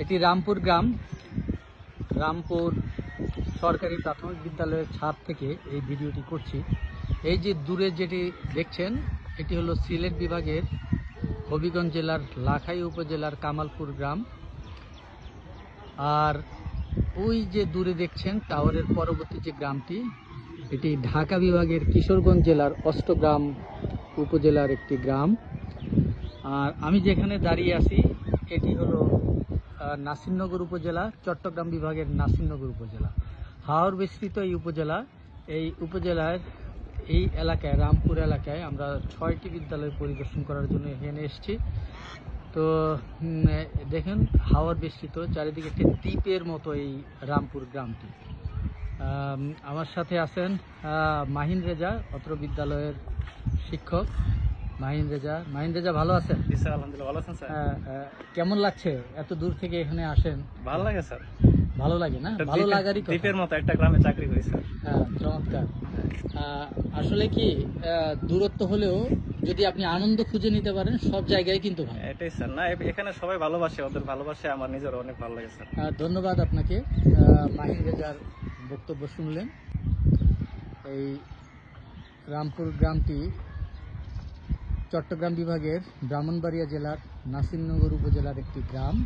এটি রামপুর গ্রাম, রামপুর সরকারি প্রাথমিক বিদ্যালয়ের ছাদ থেকে এই ভিডিওটি করছি। এই যে দূরে যেটি দেখছেন এটি হলো সিলেট বিভাগের হবিগঞ্জ জেলার লাখাই উপজেলার কামালপুর গ্রাম। আর ওই যে দূরে দেখছেন টাওয়ারের পরবর্তী যে গ্রামটি, এটি ঢাকা বিভাগের কিশোরগঞ্জ জেলার অষ্টগ্রাম উপজেলার একটি গ্রাম। আর আমি যেখানে দাঁড়িয়ে আছি এটি হলো নাসিরনগর উপজেলা, চট্টগ্রাম বিভাগের নাসিরনগর উপজেলা। হাওর বিস্তৃত এই উপজেলা, এই উপজেলার এই এলাকায়, রামপুর এলাকায় আমরা 6টি বিদ্যালয় পরিদর্শন করার জন্য এখানে এসেছি। তো দেখেন হাওর বিস্তৃত, চারিদিকে একটি দ্বীপের মতো এই রামপুর গ্রামটি। আমার সাথে আছেন মাহিন রেজা, অত্র বিদ্যালয়ের শিক্ষক মাহিন রেজা। মাহিন রেজা, ভালো আছেন? জি স্যার, আলহামদুলিল্লাহ ভালো আছেন স্যার। কেমন লাগছে এত দূর থেকে এখানে আসেন? ভালো লাগে স্যার। ভালো লাগে না? ভালো লাগারই কথা। দ্বীপের মতো একটা গ্রামে চাকরি করি স্যার। হ্যাঁ, চমৎকার। আসলে কি দূরত্ব হলেও যদি আপনি আনন্দ খুঁজে নিতে পারেন সব জায়গায় কিন্তু ভালো। এটাই স্যার, না এখানে সবাই ভালোবাসে, ওদের ভালোবাসে আমার নিজের অনেক ভালো লাগে স্যার। ধন্যবাদ আপনাকে। মাহিন রেজার বক্তব্য শুনলেন। এই রামপুর গ্রামটি চট্টগ্রাম বিভাগের ব্রাহ্মণবাড়িয়া জেলার নাসিরনগর উপজেলার একটি গ্রাম।